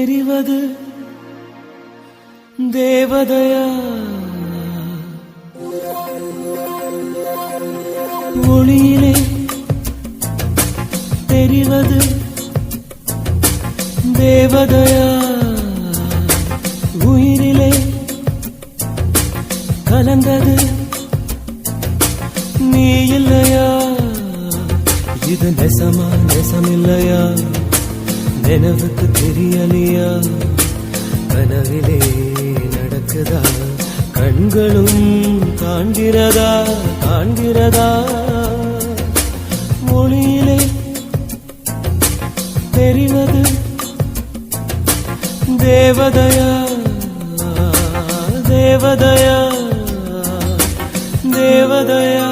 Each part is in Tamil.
தெரிவது தேவதையா ஒளியிலே தெரிவது தேவதையா உயிரிலே கலந்தது நீ இல்லையா இது நெசமா நெசமில்லையா நினைவுக்கு தெரியலையா கனவிலே நடக்குதா கண்களும் காண்கிறதா காண்கிறதா மொழியிலே தெரிவது தேவதையா தேவதையா தேவதையா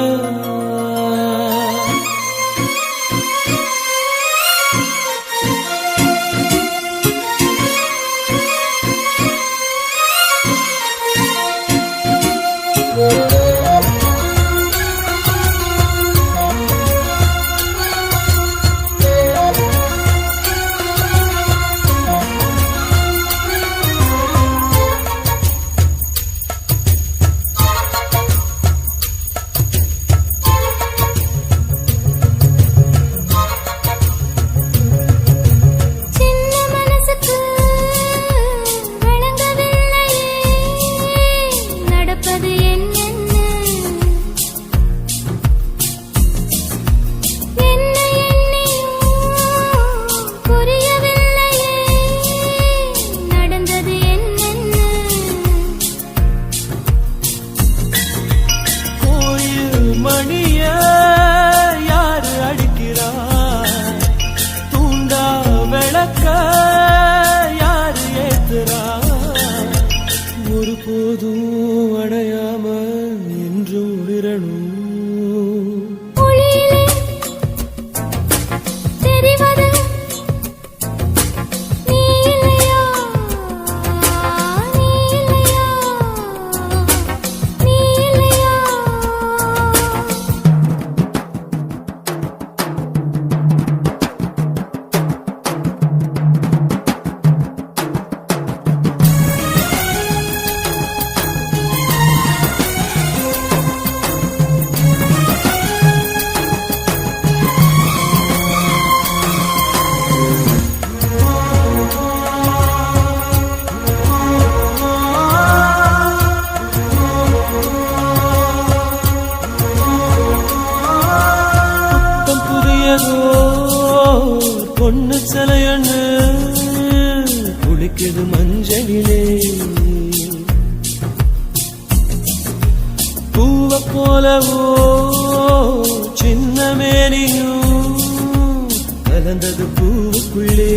பொண்ணு சிலையண்ணு குளிக்குது மஞ்சளிலே பூவ போலவோ சின்ன மேனியும் கலந்தது பூவுக்குள்ளே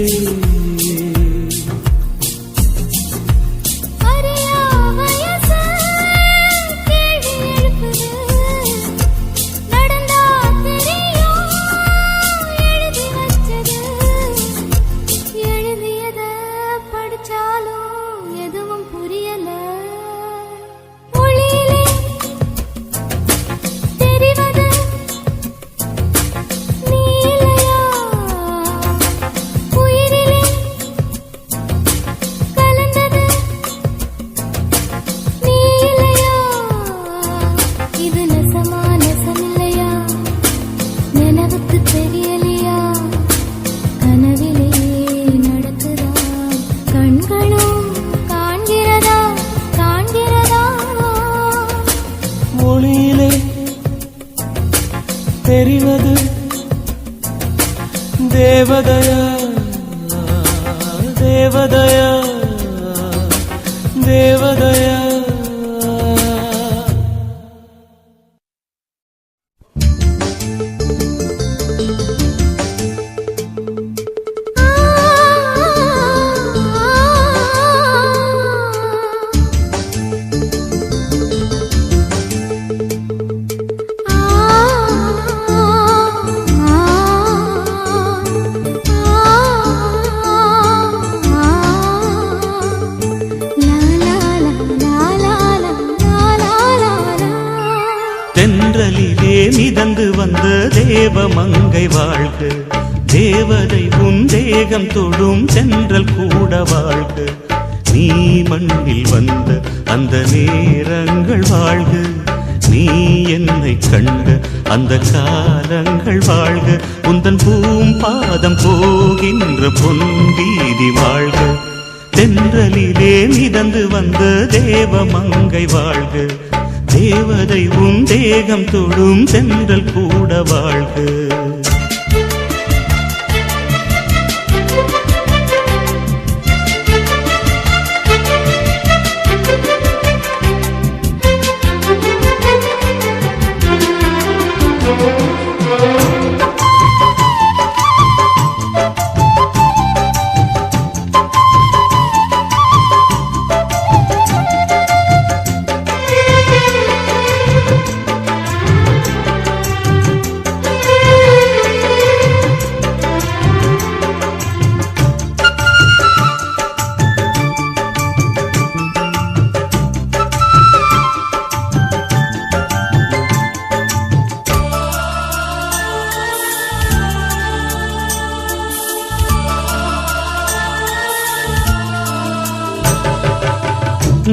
தெரிவது தேவதையா தேவதையா தேவதையா தென்றலிலே மிதந்து வந்த தேவமங்கை வாழ்க தேவதை உன் தேகம் தொடும் சென்றல் கூட வாழ்க. நீ மண்ணில் வந்த அந்த நேரங்கள் வாழ்க. நீ என்னை கண்ட அந்த காலங்கள் வாழ்க. உந்தன் பூம்பாதம் போகின்ற பொன் வீதி வாழ்க. தென்றலிலே மிதந்து வந்த தேவ மங்கை வாழ்க. தேவதை உன் தேகம் தொடும் சென்றல் கூட வாழ்க.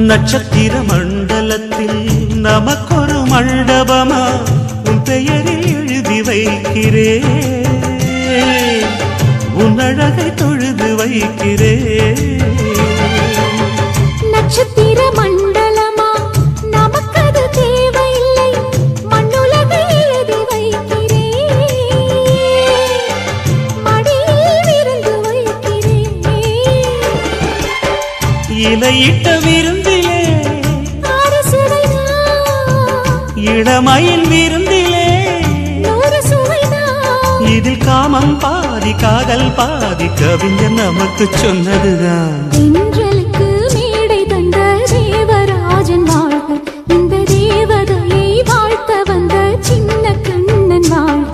நட்சத்திர மண்டலத்தில் நமக்கொரு மண்டபமா உன் பெயரில் எழுதி வைக்கிறேன். உன் அழகை தொழுது வைக்கிறேன். நட்சத்திர மண்டலமா நமக்கது தேவையில்லை. மண்ணுலகை எழுதி வைக்கிறேன். மடியில் விருந்து வைக்கிறேன். இலையிட்ட விருந்திலே இளமயில் விருந்திலே இதில் காமம் பாதி காதல் பாதி கவிஞர் நமக்கு சொன்னதுதான். தென்றலுக்கு மேடை தந்த தேவராஜன் வாழ்க. இந்த தேவதையை வாழ்த்த வந்த சின்ன கண்ணன் வாழ்க.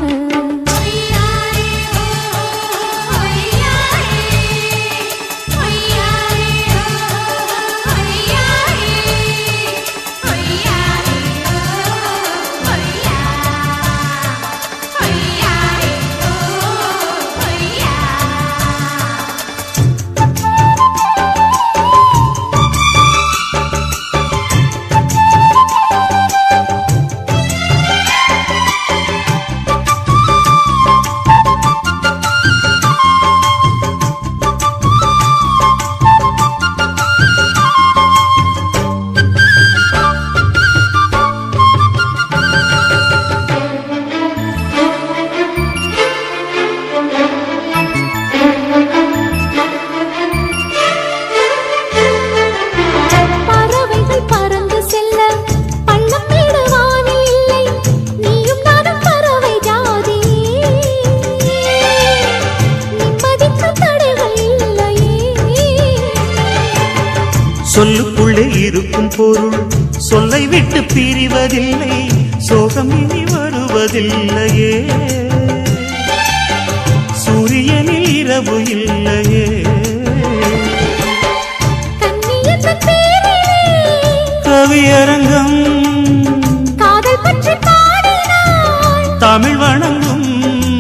சொல்லுக்குள்ளே இருக்கும் பொருள் சொல்லை விட்டு பிரிவதில்லை. சோகம் இனி வருவதில்லையே. சூரியனில் இரவு இல்லையே. கவியரங்கம் காதல் பற்றி பாடினாள். தமிழ் வணங்கும்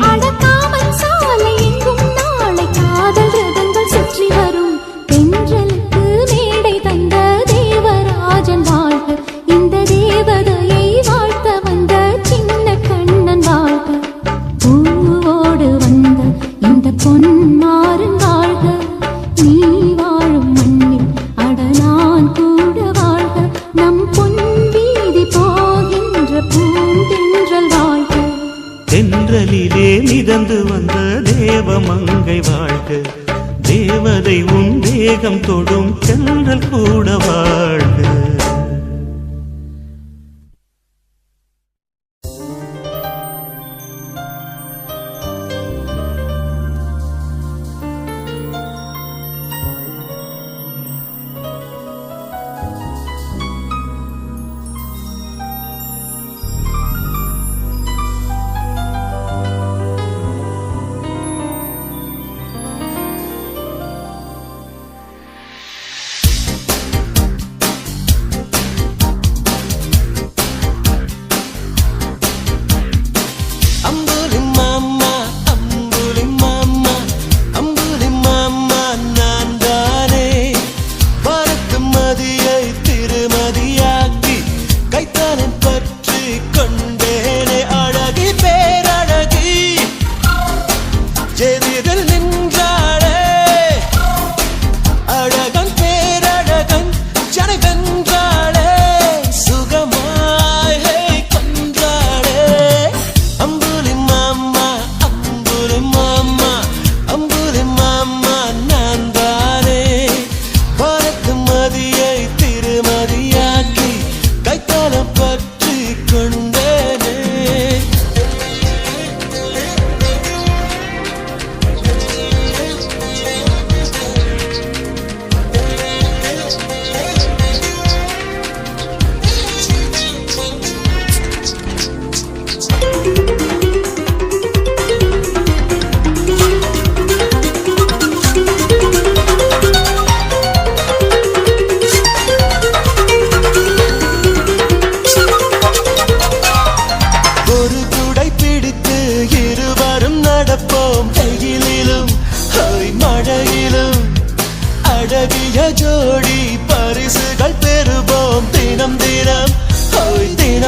அடக்காமல் சாலை எங்கும் நாளை காதல் ரதங்கள் சுற்றி வரும். தென்றலுக்கு மேடை தந்த தேவராஜன் வாழ்க. இந்த தேவதையை வாழ்த்த வந்த சின்ன கண்ணன் வாழ்க. பூவோடு வந்த இந்த பொன்மாறன் வாழ்க. நீ வாழும் மண்ணில் அட நான் கூட வாழ்க. நம் பொன் வீதி போகின்ற பூந்தென்றல் வாழ்க. தென்றலிலே மிதந்து வந்த தேவ மங்கை வாழ்க. தேவதை உன் தேகம் தொடும் சென்றல் கூட வாழ்க.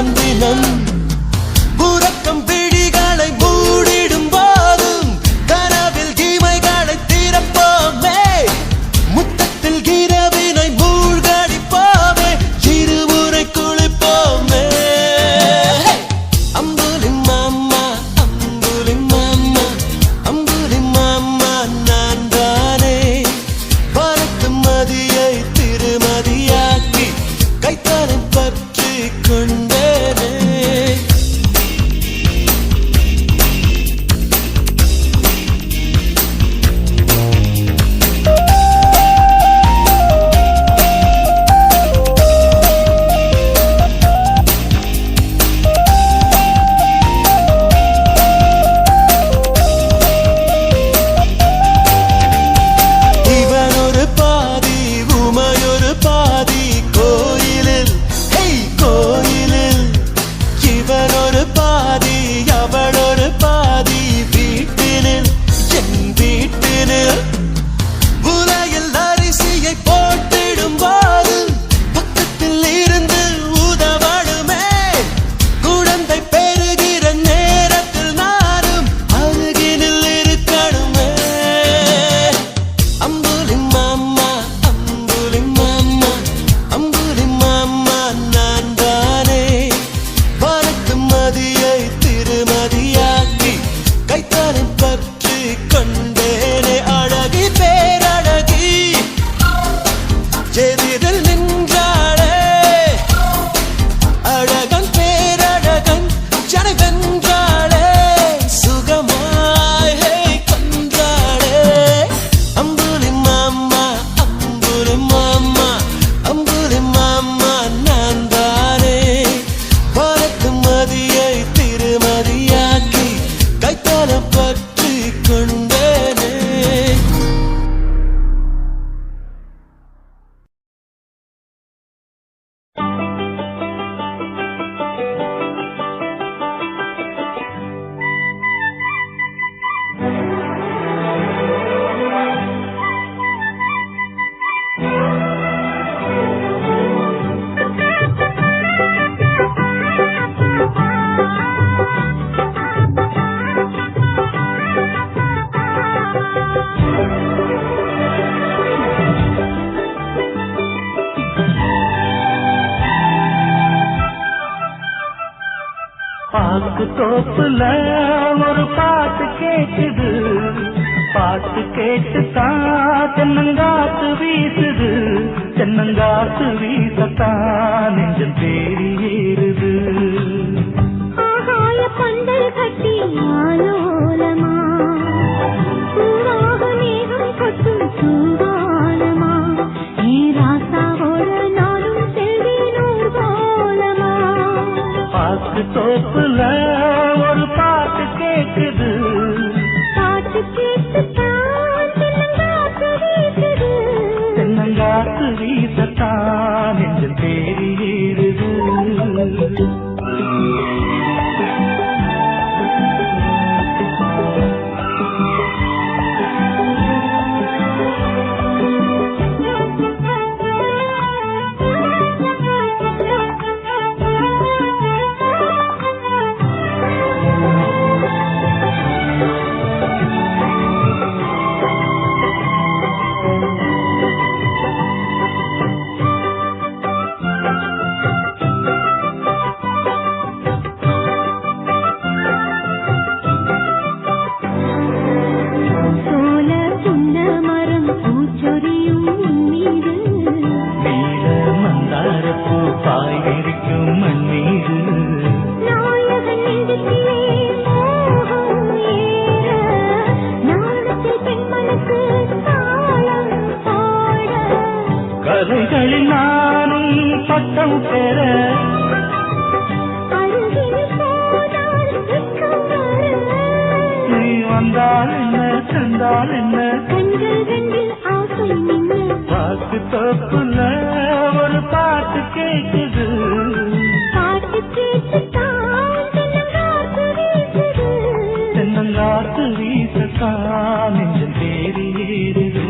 தினம் தினம் உறக்கம் விழிகளை மூடிடும் போதும் கனவில் இமைகளை திறப்போமே முத்தத்தில் இரவினை மூழ்கடிப்போமே இருமுறை குளிப்போமே அம்புலி மாமா அம்புலி மாமா அம்புலி மாமா நான் தானே பறக்கும் மதியை திருமதியாக்கி கைத்தானம் பற்றி கொண்டேனே இவன் ஒரு பாதி உமையொரு பாதி கோயிலில் கோயிலில் இவன் ஒரு பாதி அவள் ஒரு பாதி வீட்டினில் என் வீட்டினில் உலையில் அரிசியை போட்டிடும் போது பக்கத்தில் இருந்து உதவடுமே குழந்தை பெறுகிற நேரத்தில் நானும் அருகினில் இருக்கணுமே அம்புலி மாமா அம்புலி மாமா அம்புலி மாமா நான் தானே பறக்கும் மதியை திருமதியாக்கி கைத்தானம் பற்றி கொண்டேனே அழகி பேரழகி எதிரில் நின்றாளே அழகன் பேரழகன் ஜனை வென்றாளே சுகமாய் கொன்றாளே அம்புலி மாமா அம்புலி மாமா அம்புலி மாமா நான் தானே பறக்கும் மதியை திருமதியாக்கி கைத்தானம் பற்றி கொண்டேனே பாக்கு தோப்புல ஒரு பாட்டு கேக்குது பாட்டு கேட்டு தென்னங்காத்து வீசுது தென்னங்காத்து வீசத்தான் நெஞ்சம் தேடி ஏறுது ஆகாய பந்தல் கட்டி ஆலோலமா பூவாக மேகம் கொட்டும் சூவானமா ஏ ராசாவோட நானும் செல்வேன் ஊர்வலமா பாக்கு தோப்புல ஒரு பாட்டு கேக்குது பாட்டு கேட்டுத்தான் தென்னங்காத்து வீசுது தென்னங்காத்து வீசத்தான் நெஞ்சம் தேடி ஏறுது சோல புன்ன மரம் பூச்சொரியும் மீது நீல மந்தாரப்பூ பாயிருக்கும் மண் மீது நாயகன் நெஞ்சுக்கிலே மோகம் ஏற நாணத்தில் பெண்மனுக்கு தாளம் பாட கதைகளில் நானும் பட்டம் பெற அருகில் போனால் வெட்கம் வர நீ வந்தால் என்ன சென்றால் என்ன கண்கள் ரெண்டில் ஆசை நின்று பாட்டு தோப்புல ஒரு பாட்டு கேக்குது பாட்டு கேட்டுத்தான் தென்னங்காத்து வீசுது தென்னங்காத்து வீசத்தான் நெஞ்சம் தேடி ஏறுது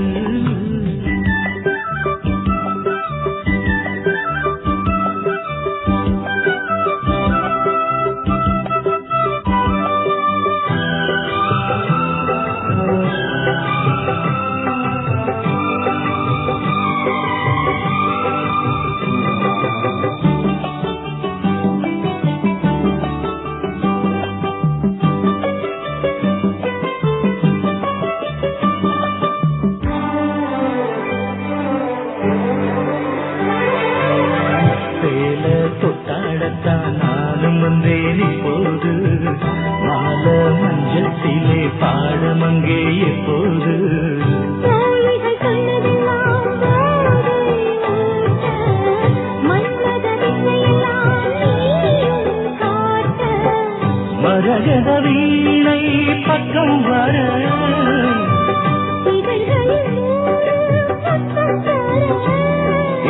மரகத வீணை பக்கம் வர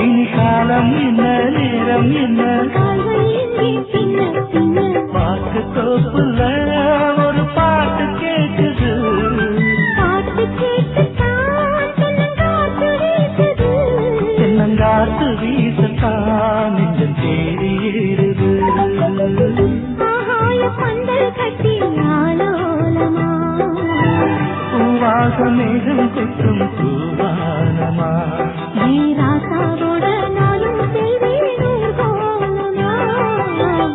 இனி காலம் என்ன நேரம் என்ன பாட்டு தோப்புல ஒரு பாட்டு கேட்குது தென்னங்காத்து வீசத்தான் நெஞ்சம் தேடி ஏறுது பூவாசமேகம் கொட்டும் பூவானமா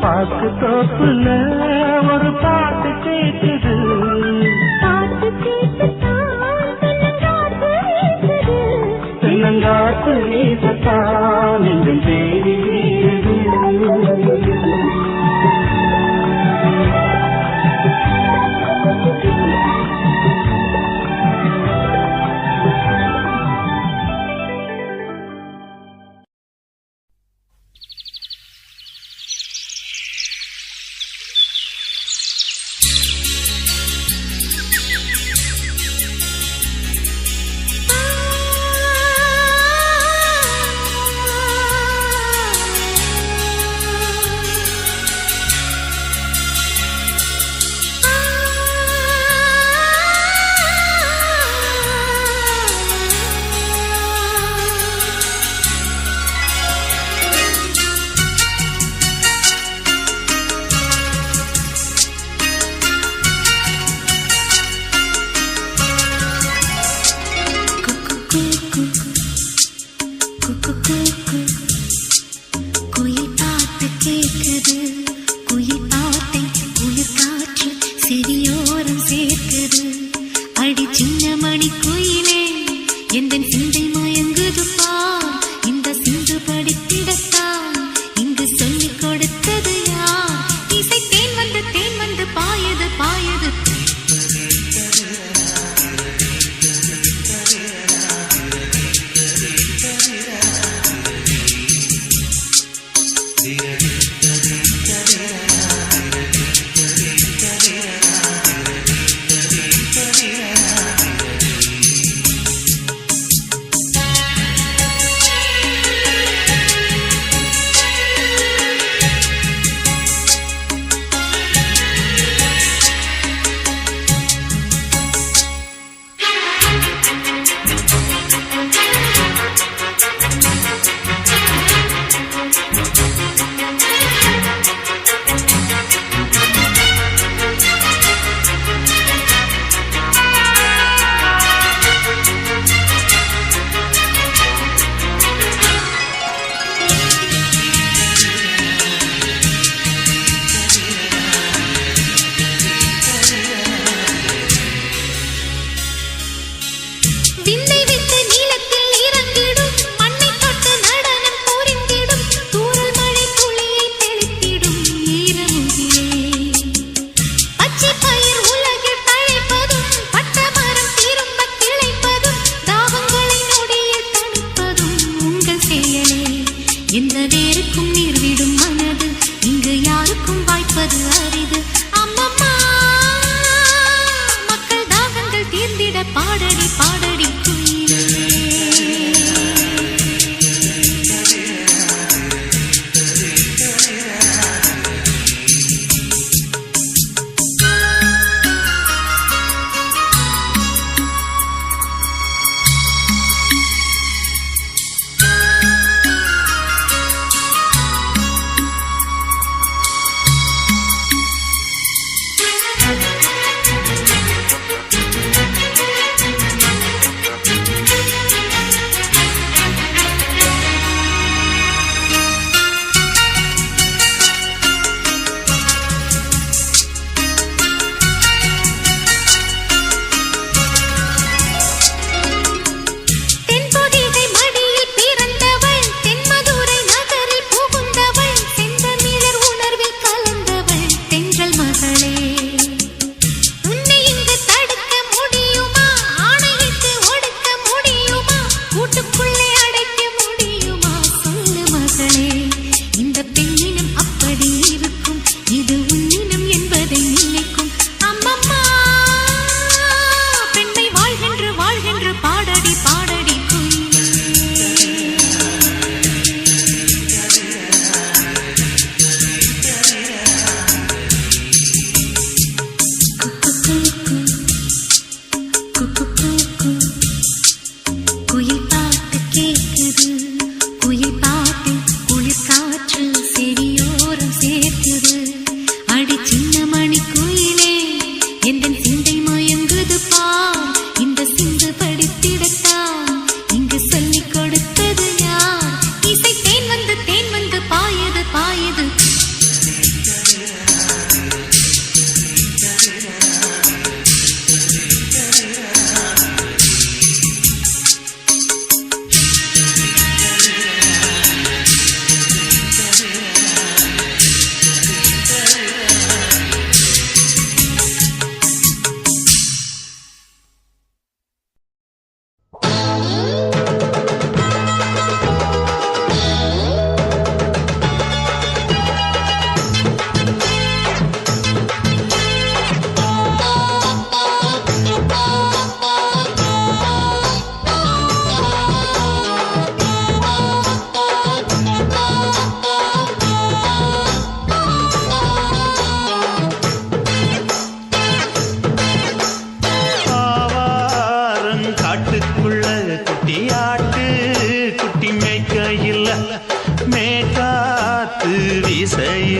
பாட்டு தோப்புல ஒரு பாட்டு கேட்குது தென்னங்காத்து வீசத்தான் நெஞ்சம் தேடி ஏறுது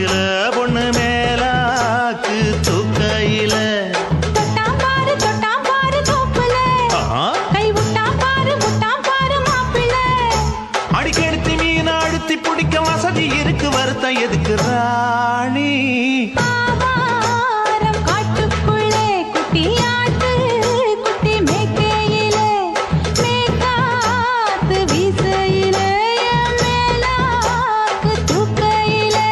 வீசையில பொண்ணு மேலாக்கு தூக்கையில தொட்டாம் பாரு தோப்புல கை விட்டாம் பாரு மாப்பிள்ளை அடிக்கெடுத்து மீன் அழுத்தி பிடிக்க வசதி இருக்கு வருத்தம் எதுக்கு ராணி ஆவாரம் காட்டுக்குள்ளே குட்டியாட்டு குட்டி மேய்க்கையிலே மேய்காத்து வீசையிலே என் மேலாக்கு தூக்கையிலே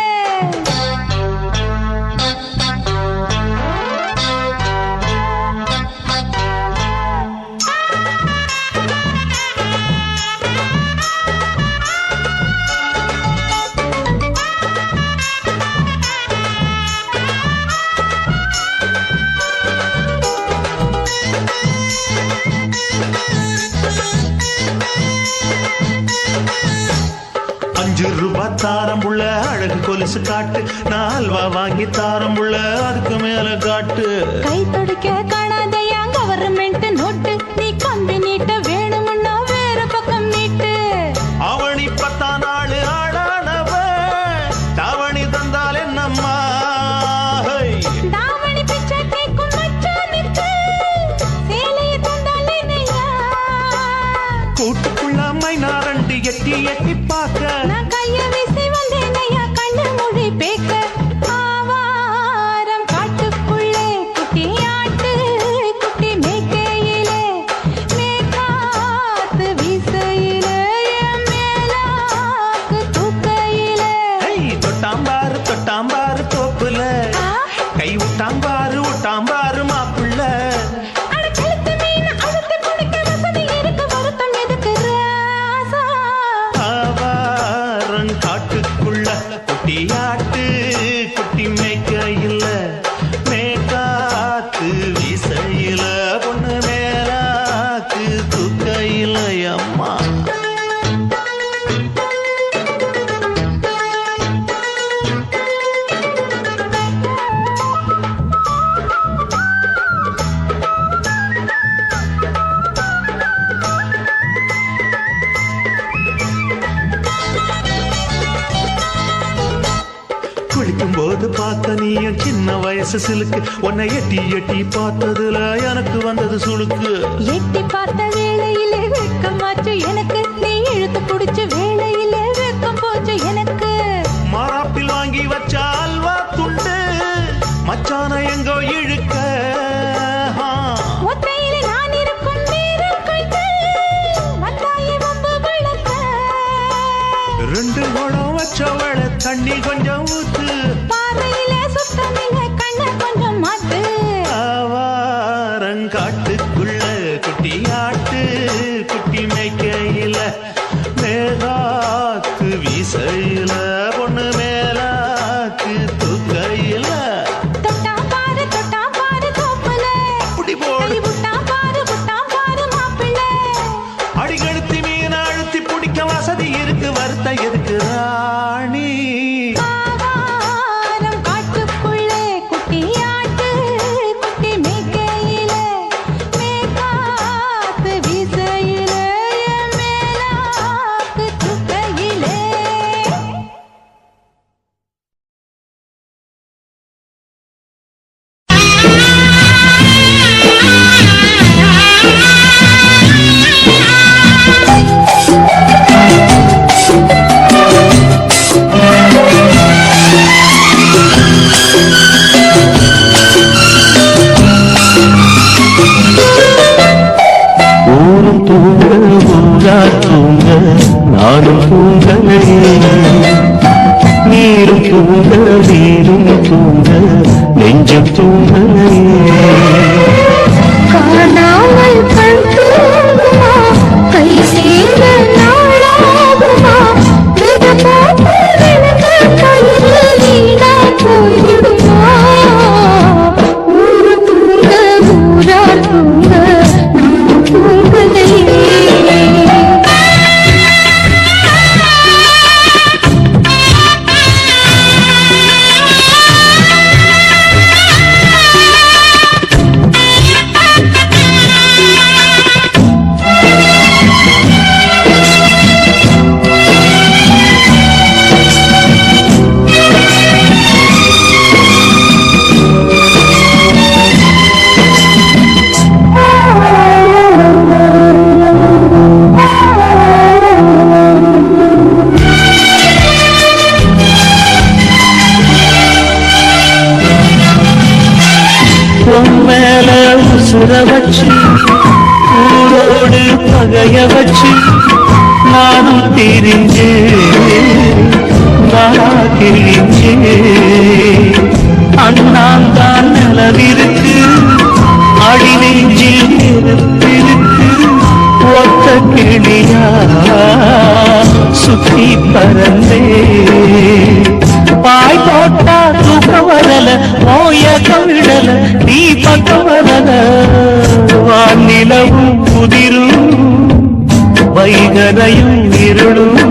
₹5 தாரம் புள்ள அழகு கொலுசு காட்டு நான் அல்வா வாங்கி தாரம் புள்ள அதுக்கு மேல காட்டு கை துடிக்க காணாதையா கவர்மெண்ட் நோட்டு நீ கம்பி நீட்ட வேணும்னா வேற பக்கம் நீட்டு அவனி 10 நாள் ஆடானவ தாவணி தந்தால் என்னம்மா தாவணி பிச்சை கேக்கும் மச்சானுக்கு சேலையை தந்தாலே நையா கூட்டுக்குள்ள மைனாரண்டி எட்டி எட்டி பார்க்க நான் கைய வீசி வந்தேன் ஐயா கண்ணு மொழி பேக்க ஆவாரம் காட்டுக்குள்ளே குட்டியாட்டு குட்டி மேய்க்கையிலே மேய்காத்து வீசையிலே என் மேலாக்கு தூக்கையிலே தொட்டாம்பாரு தோப்புல கை விட்டாம்பாரு மாப்பிள்ள அட கழுத்து மீன் அழுத்தி பிடிக்க வசதி இருக்கு வருத்தம் எதுக்கு ராசா ஆவாரம் காட்டுக்குள்ள குட்டியாட்டு குட்டி மேய்க்கையில மேய்காத்து வீசையில பொண்ணு மேலாக்கு தூக்கையில அம்மா குளிக்கும் போது பார்த்த நீயும் சின்ன வயசு சிலுக்கு உன்னை எட்டி எட்டி பார்த்ததுல எனக்கு வந்தது சுளுக்கு எட்டி பார்த்த வேளையிலே வெட்கமாச்சு எனக்கு நீ இழுத்து புடிச்ச வேளையிலே வெட்கம் போச்சு எனக்கு மாறாப்பில் வாங்கி வச்ச அல்வா துண்டு மச்சான எங்கோ இழுக்க ஒத்தையிலே நான் இருக்கும் நேரம் கண்டு வந்தாயே வம்பு விளக்க 2 குடம் வச்சவள தண்ணி கொஞ்சம் ஊத்து பார்வையிலே சுத்தமில்லை கண்ண கொஞ்சம் மாத்து ஆவாரங்காட்டுக்குள்ள குட்டியாட்டு குட்டி மேய்க்கையில மேலாக்கு வீசையில பொண்ணு மேலாக்கு தூக்கையில தொட்டாம் பாரு தோப்புல அப்படி போடு கை விட்டாம் பாரு மாப்பிள்ளை அடிக்கெடுத்து மீன் அழுத்தி பிடிக்க வசதி இருக்கு வருத்தம் எதுக்கு ராணி ஆவாரம் காட்டுக்குள்ளே குட்டியாட்டு குட்டி மேய்க்கையிலே மேய்காத்து வீசையிலே என் மேலாக்கு தூக்கையிலே ஊரும் தூங்க ஊரா தூங்க நானும் தூங்கலையே நீரும் தூங்க நீரும் தூங்க நெஞ்சம் தூங்கலையே காணாமல் கண் தூங்குமா கை சேர்ந்த நாளாகுமா கையில் வீணா போய்விடுமா ஊரு தூங்க ஊரா தூங்க நான் தூங்கலையே உசுர வச்சு ஊரோடு பகைய வச்சு நானும் தெரிஞ்சே கிழிஞ்சே அண்ணாந்தான் நிலவிருக்கு அடி நெஞ்சில் நெருப்பிருக்கு ஒத்த கிளியா சுத்தி பறந்தே பாய் போட்டா தூக்க வரல ஓயக்கம் விடல நீ பக்கம் வரல வானிலவும் புதிரும் வைகரையும் இருளும்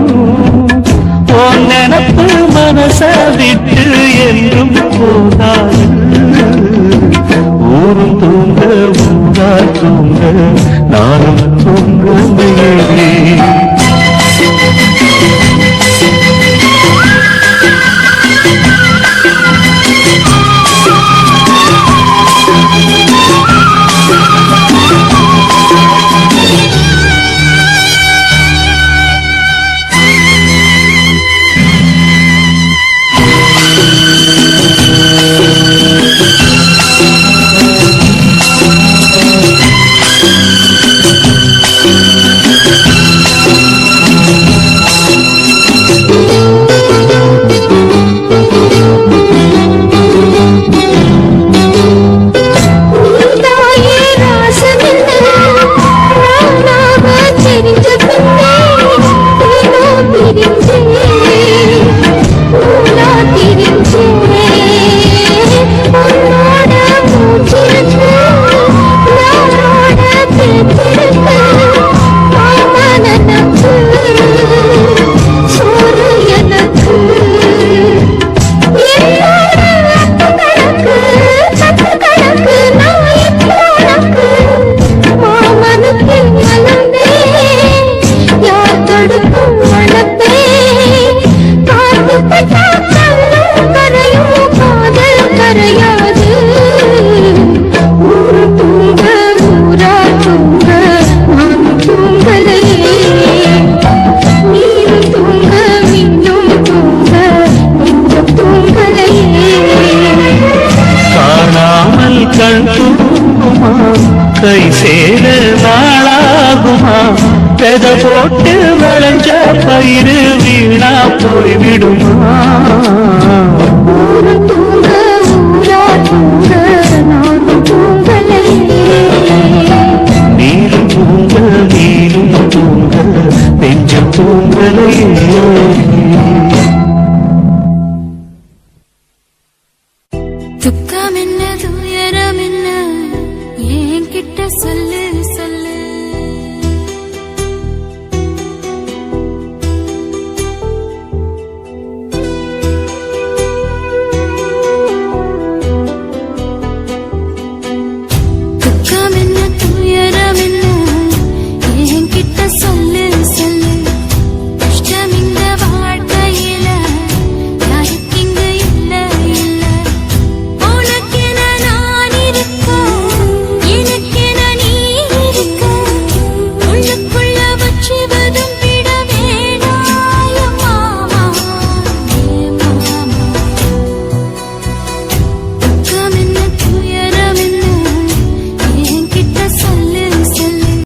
உன் நினப்பு மனச விட்டு என்றும் போகாது ஊரும் தூங்க ஊரா தூங்க நானும் தூங்கவே கை சேர நாளாகுமா பெத போட்டு விளைஞ்ச பயிறு வீணா போய்விடுமா நீரும் தூங்க நீரும் தூங்க நெஞ்சம் தூங்கலையே துக்கம் என்ன துயரம் என்ன ஏன் கிட்ட சொல்லு